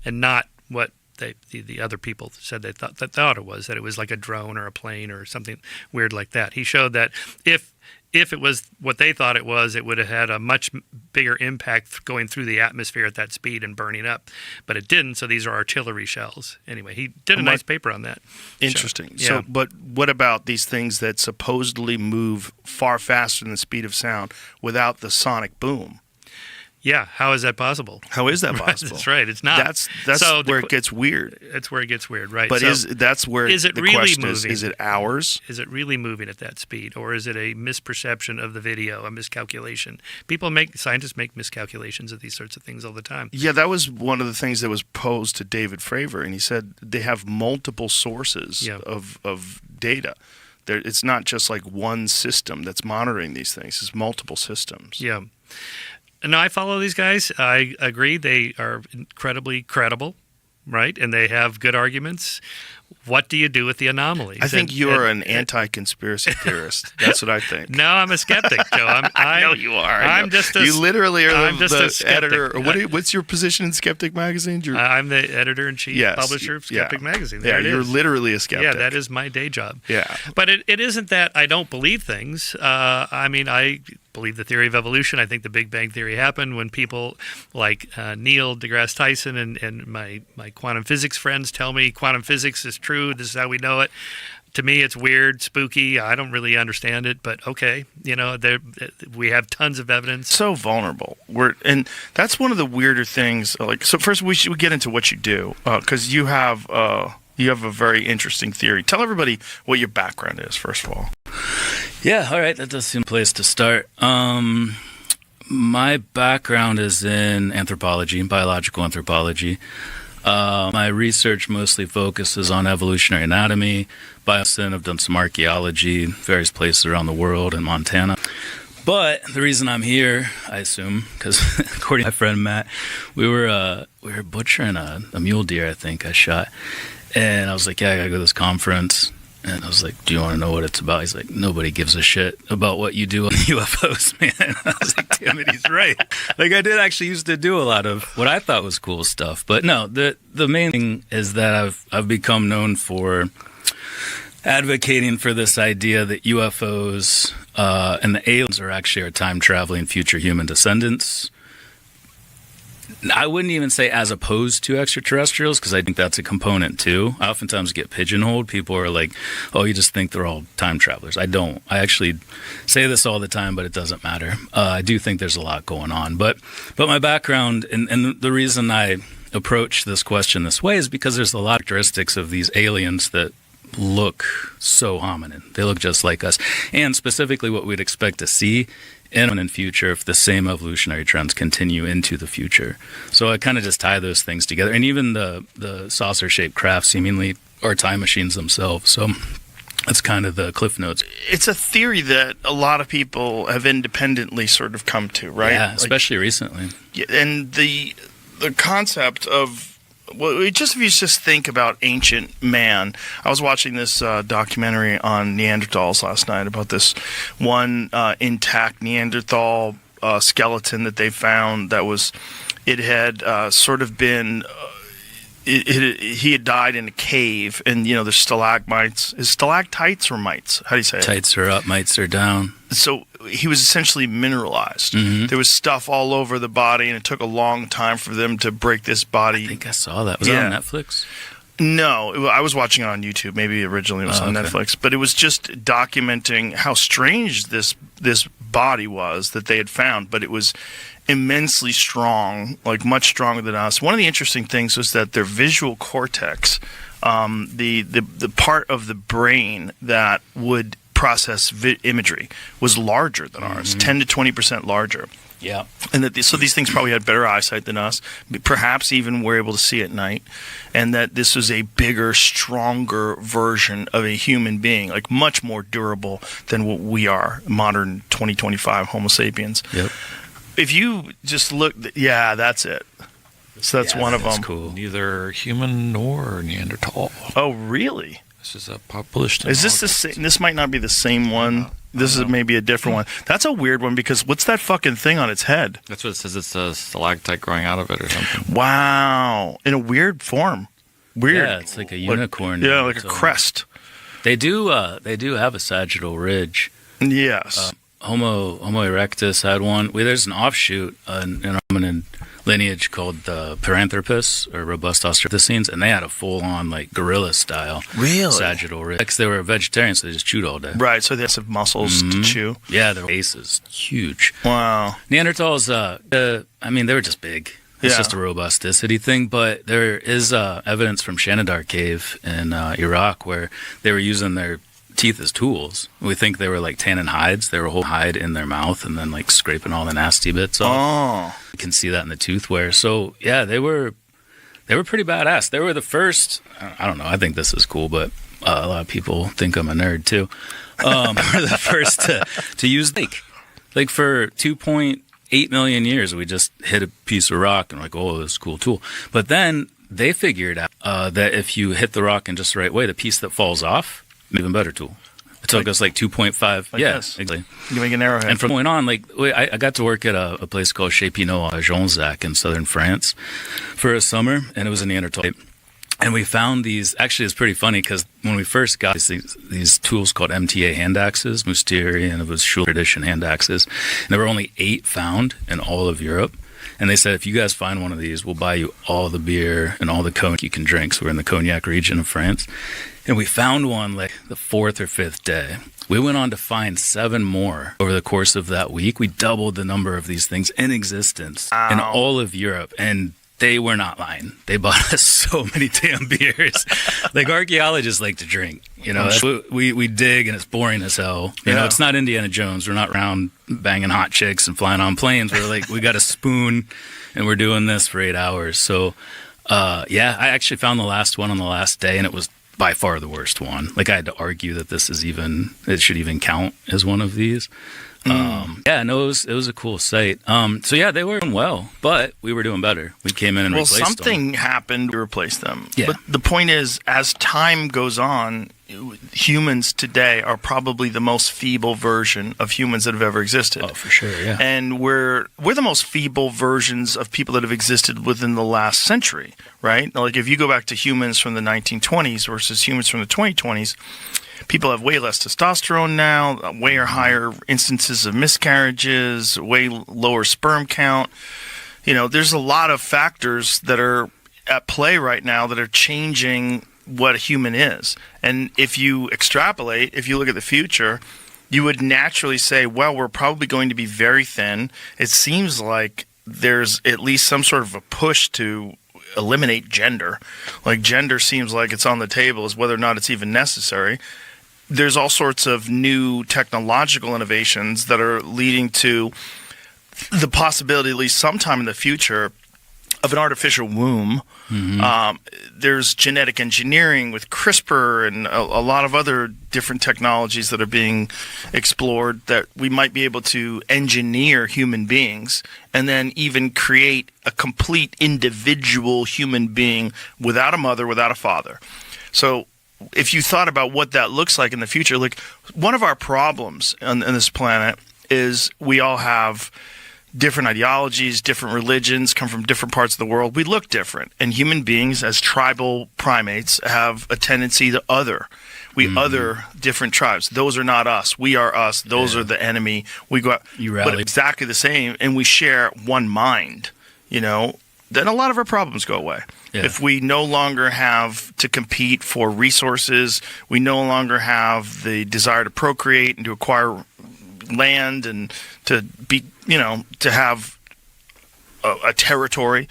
and not what the other people said they thought it was, that it was like a drone or a plane or something weird like that. He showed that if it was what they thought it was, it would have had a much bigger impact going through the atmosphere at that speed and burning up. But it didn't, so these are artillery shells. Anyway, he did a nice paper on that. Interesting. So, but what about these things that supposedly move far faster than the speed of sound without the sonic boom? Yeah, how is that possible? How is that possible? That's right. It's not. That's so where it gets weird. That's where it gets weird, right? But that's where is it the really question moving? Is it ours? Is it really moving at that speed, or is it a misperception of the video, a miscalculation? Scientists make miscalculations of these sorts of things all the time. Yeah, that was one of the things that was posed to David Fravor, and he said they have multiple sources of data. It's not just like one system that's monitoring these things. It's multiple systems. Yeah. No, I follow these guys. I agree. They are incredibly credible, right? And they have good arguments. What do you do with the anomalies? I think you're an anti-conspiracy theorist. That's what I think. No, I'm a skeptic, Joe. I know you are. You literally are the editor. What's your position in Skeptic Magazine? I'm the editor-in-chief, publisher of Skeptic Magazine. Yeah, you're literally a skeptic. Yeah, that is my day job. Yeah. But it isn't that I don't believe things. I believe the theory of evolution. I think the Big Bang Theory happened when people like Neil deGrasse Tyson and my quantum physics friends tell me quantum physics is true. This is how we know it. To me, it's weird, spooky. I don't really understand it, but okay. We have tons of evidence. So vulnerable. And that's one of the weirder things. So first we should get into what you do, because you have a very interesting theory. Tell everybody what your background is, first of all. Yeah, all right. That does seem a place to start. My background is in anthropology, biological anthropology. My research mostly focuses on evolutionary anatomy, biomedicine. I've done some archaeology, various places around the world, in Montana. But the reason I'm here, I assume, because according to my friend Matt, we were butchering a mule deer, I think I shot. And I was like, yeah, I gotta go to this conference. And I was like, do you want to know what it's about? He's like, nobody gives a shit about what you do on UFOs, man. I was like, damn it, he's right. Like, I did actually used to do a lot of what I thought was cool stuff. But no, the main thing is that I've become known for advocating for this idea that UFOs and the aliens are actually our time-traveling future human descendants. I wouldn't even say as opposed to extraterrestrials, because I think that's a component too. I oftentimes get pigeonholed. People are like, oh, you just think they're all time travelers. I don't. I actually say this all the time, but it doesn't matter. I do think there's a lot going on. But my background and the reason I approach this question this way is because there's a lot of characteristics of these aliens that look so hominin. They look just like us. And specifically what we'd expect to see in future if the same evolutionary trends continue into the future. So I kind of just tie those things together. And even the saucer-shaped craft seemingly are time machines themselves. So that's kind of the cliff notes. It's a theory that a lot of people have independently sort of come to, right? Yeah, especially recently. And the concept of, well, if you just think about ancient man. I was watching this documentary on Neanderthals last night about this one intact Neanderthal skeleton that they found it had sort of been he had died in a cave, and there's stalagmites. Is stalactites or mites? How do you say it? Tights are up, mites are down. So he was essentially mineralized. Mm-hmm. There was stuff all over the body, and it took a long time for them to break this body. I think I saw that. Was that on Netflix? No, I was watching it on YouTube. Maybe originally it was on Netflix, but it was just documenting how strange this body was that they had found. But it was immensely strong, like much stronger than us. One of the interesting things was that their visual cortex, the part of the brain that would process imagery, was larger than ours, 10 to 20% larger. Yeah. And that so these things probably had better eyesight than us, perhaps even were able to see at night, and that this was a bigger, stronger version of a human being, like much more durable than what we are, modern 2025 Homo sapiens. Yep. If you just look, that's it. So that's one of them. Cool. Neither human nor Neanderthal. Oh, really? This is published. Is this the same? This might not be the same one. This is maybe a different one. That's a weird one because what's that fucking thing on its head? That's what it says. It's a stalactite growing out of it or something. Wow. In a weird form. Weird. Yeah, it's like a unicorn. Like a crest. They do have a sagittal ridge. Yes. Homo erectus had one. There's an offshoot in hominid lineage called the Paranthropus or robust Australopithecines, and they had a full-on like gorilla style sagittal ridge. Because they were vegetarians, so they just chewed all day. Right, so they have some muscles to chew. Yeah, their face is huge. Wow. Neanderthals, they were just big. It's just a robusticity thing, but there is evidence from Shanidar Cave in Iraq where they were using their teeth as tools. We think they were like tanning hides. They were whole hide in their mouth and then like scraping all the nasty bits off. Oh. You can see that in the tooth wear. So yeah, they were pretty badass. They were the first, I don't know, I think this is cool, but a lot of people think I'm a nerd too. Were the first to use like for 2.8 million years, we just hit a piece of rock and like, oh, this is a cool tool. But then they figured out that if you hit the rock in just the right way, the piece that falls off, even better tool. It took us like 2.5. Like Yes, exactly. You make an arrowhead. And from going on, like I got to work at a place called Chez Pinot à Jonzac in southern France for a summer, and it was a Neanderthal. And we found these. Actually, it's pretty funny because when we first got these tools called MTA hand axes, Musteri, and it was Schul tradition hand axes, and there were only 8 found in all of Europe. And they said, if you guys find one of these, we'll buy you all the beer and all the cognac you can drink. So we're in the Cognac region of France. And we found one like the 4th or 5th day. We went on to find 7 more over the course of that week. We doubled the number of these things in existence in all of Europe. And they were not lying. They bought us so many damn beers. Like archaeologists like to drink. You know, we dig and it's boring as hell. You know, it's not Indiana Jones. We're not around banging hot chicks and flying on planes. We're like, we got a spoon and we're doing this for 8 hours. So, I actually found the last one on the last day and it was by far the worst one. Like I had to argue that it should even count as one of these. It was a cool site. They were doing well, but we were doing better. We came in and replaced them. Well, something happened to replace them. Yeah. But the point is, as time goes on, humans today are probably the most feeble version of humans that have ever existed. Oh, for sure, yeah. And we're the most feeble versions of people that have existed within the last century, right? Like if you go back to humans from the 1920s versus humans from the 2020s, people have way less testosterone now, way higher instances of miscarriages, way lower sperm count. You know, there's a lot of factors that are at play right now that are changing what a human is. And if you extrapolate, if you look at the future, you would naturally say, well, we're probably going to be very thin. It seems like there's at least some sort of a push to eliminate gender. Like gender seems like it's on the table as whether or not it's even necessary. There's all sorts of new technological innovations that are leading to the possibility, at least sometime in the future, of an artificial womb. Mm-hmm. There's genetic engineering with CRISPR and a lot of other different technologies that are being explored that we might be able to engineer human beings and then even create a complete individual human being without a mother, without a father. So if you thought about what that looks like in the future, like one of our problems on this planet is we all have different ideologies, different religions, come from different parts of the world. We look different. And human beings, as tribal primates, have a tendency to other. We other different tribes. Those are not us. We are us. Those are the enemy. We go out, but exactly the same, and we share one mind. You know, then a lot of our problems go away. Yeah. If we no longer have to compete for resources, we no longer have the desire to procreate and to acquire land and to be, to have a territory,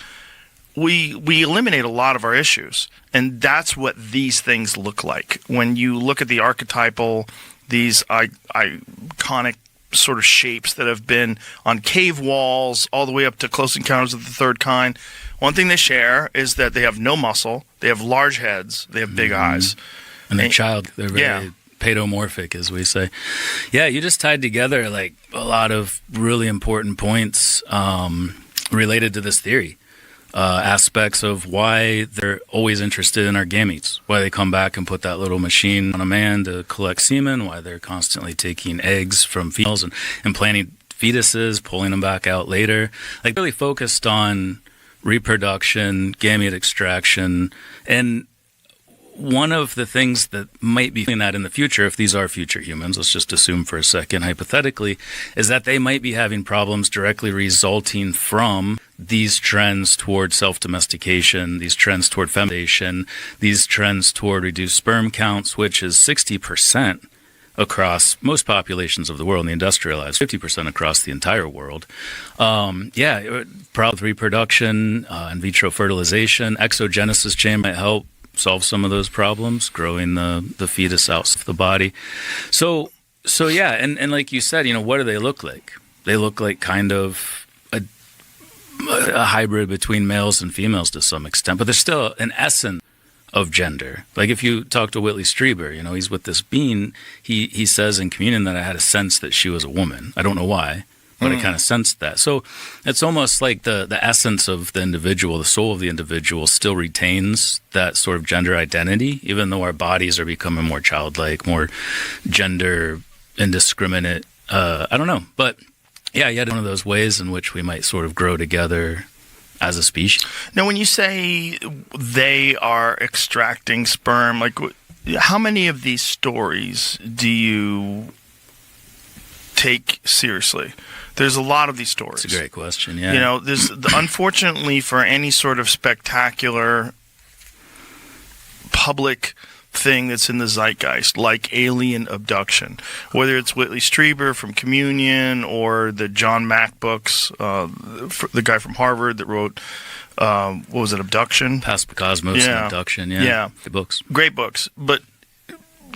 we eliminate a lot of our issues. And that's what these things look like. When you look at the archetypal, these iconic sort of shapes that have been on cave walls all the way up to Close Encounters of the Third Kind, one thing they share is that they have no muscle, they have large heads, they have big eyes. And they're very paedomorphic, as we say. Yeah, you just tied together like a lot of really important points related to this theory. Aspects of why they're always interested in our gametes, why they come back and put that little machine on a man to collect semen, why they're constantly taking eggs from females and implanting fetuses, pulling them back out later. Like really focused on reproduction, gamete extraction, and one of the things that might be doing that in the future, if these are future humans, let's just assume for a second, hypothetically, is that they might be having problems directly resulting from these trends toward self-domestication, these trends toward feminization, these trends toward reduced sperm counts, which is 60% across most populations of the world, in the industrialized, 50% across the entire world. Problem with reproduction, in vitro fertilization, exogenesis chain might help solve some of those problems, growing the fetus out of the body. So yeah, and like you said, what do they look like? They look like kind of a hybrid between males and females to some extent, but there's still an essence of gender. Like if you talk to Whitley Strieber, he's with this being, he says in Communion that I had a sense that she was a woman. I don't know why, but I kind of sensed that. So it's almost like the essence of the individual, the soul of the individual still retains that sort of gender identity, even though our bodies are becoming more childlike, more gender indiscriminate. I don't know. But yeah, you had one of those ways in which we might sort of grow together as a species. Now, when you say they are extracting sperm, like how many of these stories do you take seriously? There's a lot of these stories. It's a great question, yeah. There's unfortunately for any sort of spectacular public thing that's in the zeitgeist, like alien abduction, whether it's Whitley Strieber from Communion or the John Mack books, the guy from Harvard that wrote, what was it, Abduction? Past the Cosmos and Abduction, yeah. Good books. Great books. But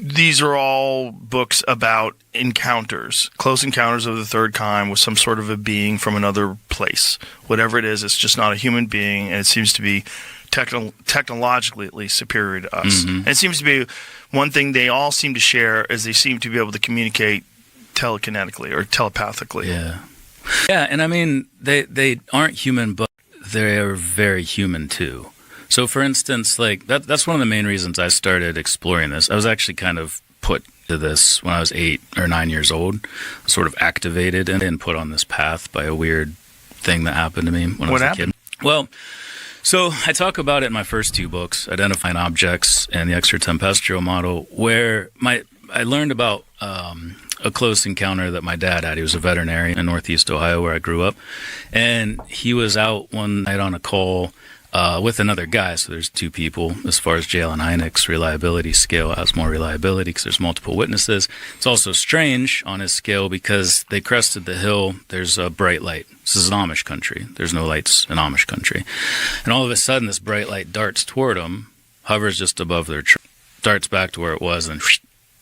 these are all books about encounters, close encounters of the third kind with some sort of a being from another place. Whatever it is, it's just not a human being, and it seems to be technologically at least superior to us. Mm-hmm. And it seems to be one thing they all seem to share is they seem to be able to communicate telekinetically or telepathically. Yeah, and I mean, they aren't human, but they're very human too. So, for instance, like that's one of the main reasons I started exploring this. I was actually kind of put to this when I was 8 or 9 years old, sort of activated and put on this path by a weird thing that happened to me when I was a kid. Well, so I talk about it in my first 2 books, Identifying Objects and the Extraterrestrial Model, where I learned about a close encounter that my dad had. He was a veterinarian in Northeast Ohio where I grew up, and he was out one night on a call with another guy. So there's 2 people. As far as J. Allen Hynek's reliability scale, has more reliability because there's multiple witnesses. It's also strange on his scale because they crested the hill. There's a bright light. This is an Amish country. There's no lights in Amish country. And all of a sudden, this bright light darts toward them, hovers just above their tree, darts back to where it was, and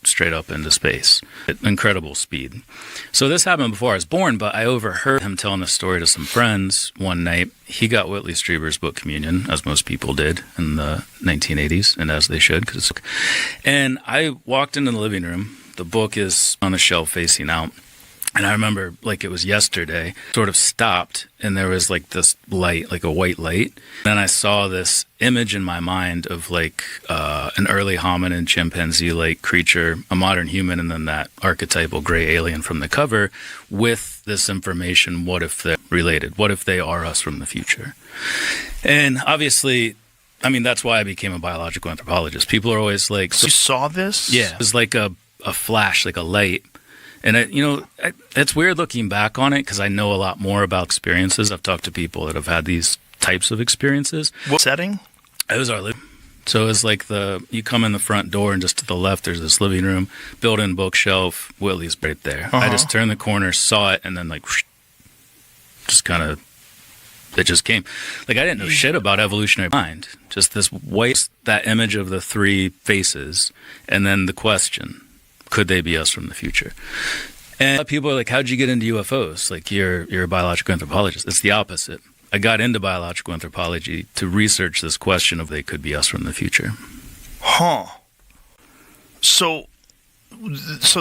straight up into space at incredible speed. So this happened before I was born, but I overheard him telling the story to some friends one night. He got Whitley Strieber's book Communion, as most people did in the 1980s, and as they should. And I walked into the living room. The book is on the shelf facing out. And I remember, like it was yesterday, sort of stopped, and there was like this light, like a white light. Then I saw this image in my mind of like an early hominin, chimpanzee-like creature, a modern human, and then that archetypal gray alien from the cover with this information. What if they're related? What if they are us from the future? And obviously, I mean, that's why I became a biological anthropologist. People are always like... So you saw this? Yeah. It was like a flash, like a light. And, it's weird looking back on it because I know a lot more about experiences. I've talked to people that have had these types of experiences. What setting? It was our living. So it was like you come in the front door and just to the left there's this living room, built-in bookshelf, Whitley's right there. I just turned the corner, saw it, and then like just kind of it just came. Like I didn't know shit about evolutionary mind. Just this white, that image of the three faces, and then the question, could they be us from the future? And people are like, how'd you get into UFOs? Like you're a biological anthropologist. It's the opposite. I got into biological anthropology to research this question of they could be us from the future. Huh. So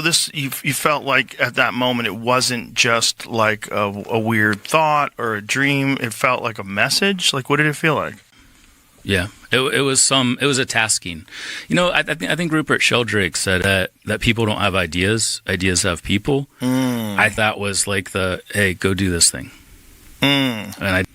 this you felt like at that moment it wasn't just like a weird thought or a dream. It felt like a message. Like what did it feel like? Yeah, it was a tasking. You know, I think Rupert Sheldrake said that people don't have ideas. Ideas have people. I thought was like hey, go do this thing. And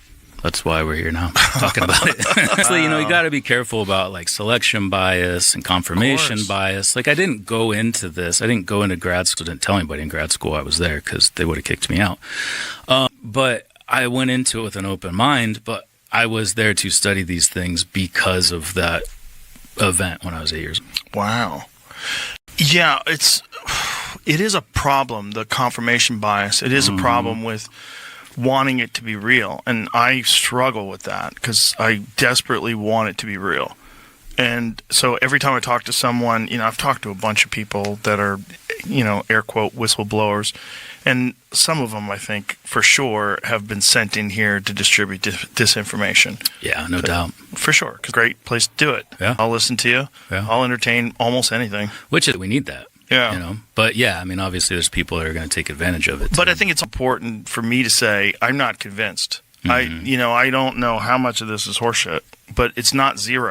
that's why we're here now talking about it. So, you know, you got to be careful about like selection bias and confirmation bias. Like I didn't go into this. I didn't go into grad school. Didn't tell anybody in grad school I was there because they would have kicked me out. But I went into it with an open mind. But I was there to study these things because of that event when I was 8 years old. Wow. Yeah, it is a problem, the confirmation bias. It is a problem with wanting it to be real, and I struggle with that because I desperately want it to be real. And so every time I talk to someone, you know, I've talked to a bunch of people that are, you know, air quote whistleblowers, and some of them I think for sure have been sent in here to distribute disinformation. Yeah, no doubt. For sure. Great place to do it. Yeah. I'll listen to you. Yeah. I'll entertain almost anything. Which we need that. Yeah. You know, but yeah, I mean, obviously there's people that are going to take advantage of it. But I think it's important for me to say I'm not convinced. I don't know how much of this is horseshit, but it's not zero.